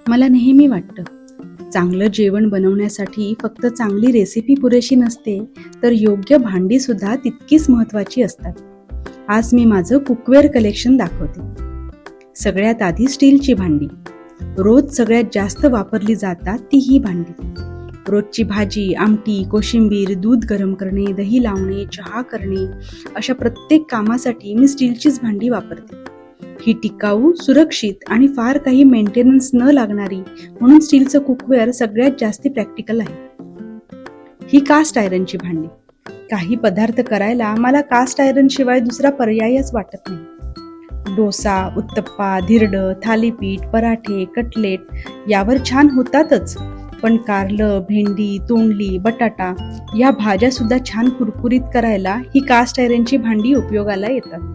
मला नेहमी वाटतं, चांगलं जेवण बनवण्यासाठी फक्त चांगली रेसिपी पुरेशी नसते, तर योग्य भांडी सुद्धा तितकीच महत्त्वाची असतात. आज मी माझं कुकवेअर कलेक्शन दाखवते. सगळ्यात आधी स्टीलची भांडी. रोज सगळ्यात जास्त वापरली जातात ती ही भांडी. रोजची भाजी, आमटी, कोशिंबीर, दूध गरम करणे, दही लावणे, चहा करणे, अशा प्रत्येक कामासाठी मी स्टीलचीच भांडी वापरते. ही टिकाऊ, सुरक्षित आणि फार काही मेंटेनन्स न लागणारी म्हणून स्टीलचं कुकवेअर सगळ्यात जास्ती प्रॅक्टिकल आहे. ही कास्ट आयरनची भांडी. काही पदार्थ करायला मला कास्ट आयरन शिवाय दुसरा पर्यायच वाटत नाही. डोसा, उत्तप्पा, धिरडं, थालीपीठ, पराठे, कटलेट यावर छान होतातच, पण कारलं, भेंडी, तोंडली, बटाटा या भाज्या सुद्धा छान कुरकुरीत करायला ही कास्ट आयरनची भांडी उपयोगाला येतात.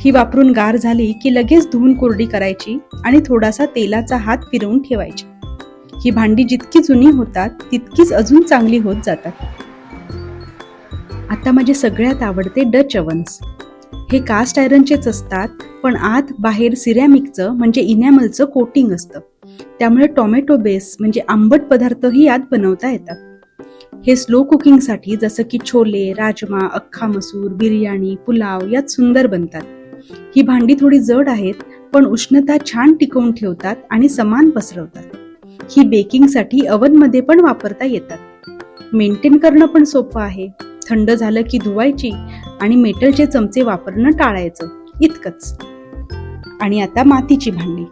ही वापरून गार झाली की लगेच धुवून कोरडी करायची आणि थोडासा तेलाचा हात फिरवून ठेवायची. ही भांडी जितकी जुनी होतात तितकीच अजून चांगली होत जातात. आता माझे सगळ्यात आवडते डच ओव्हन्स. हे कास्ट आयरनचेच असतात, पण आत बाहेर सिरॅमिकचं म्हणजे इनॅमलचं कोटिंग असतं. त्यामुळे टोमॅटो बेस म्हणजे आंबट पदार्थही यात बनवता येतात. हे स्लो कुकिंगसाठी जसं की छोले, राजमा, अख्खा मसूर, बिर्याणी, पुलाव यात सुंदर बनतात. ही भांडी थोडी जड आहेत, पण उष्णता छान टिकवून ठेवतात आणि समान पसरवतात. ही बेकिंगसाठी ओव्हनमध्ये पण वापरता येतात. मेंटेन करणं पण सोपं आहे. थंड झालं की धुवायची आणि मेटलचे चमचे वापरणं टाळायचं, इतकंच. आणि आता मातीची भांडी.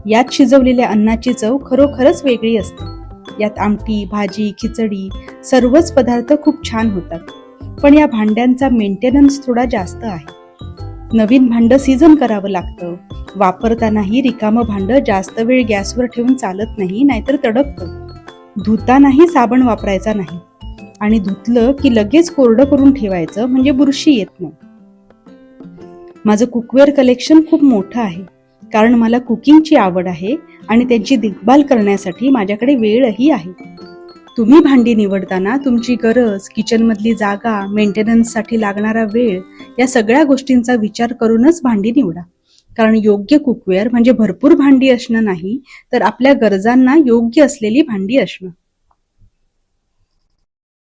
यात शिजवलेल्या अन्नाची चव खरोखरच वेगळी असते. यात आमटी, भाजी, खिचडी सर्वच पदार्थ खूप छान होतात. पण या भांड्यांचा मेंटेनन्स थोडा जास्त आहे. नवीन भांडं सीझन करावं लागतं. वापरतानाही रिकामं भांडं जास्त वेळ गॅसवर ठेवून चालत नाही, नाहीतर तडकतं. धुतानाही साबण वापरायचा नाही आणि धुतलं की लगेच कोरडं करून ठेवायचं, म्हणजे बुरशी येत नाही. माझं कुकवेअर कलेक्शन खूप मोठं आहे, कारण मला कुकिंगची आवड आहे आणि त्यांची देखभाल करण्यासाठी माझ्याकडे वेळही आहे. तुम्ही भांडी निवडताना तुमची गरज, किचनमधली जागा, मेंटेनन्ससाठी लागणारा वेळ या सगळ्या गोष्टींचा विचार करूनच भांडी निवडा. कारण योग्य कुकवेअर म्हणजे भरपूर भांडी असणं नाही, तर आपल्या गरजांना योग्य असलेली भांडी असणं.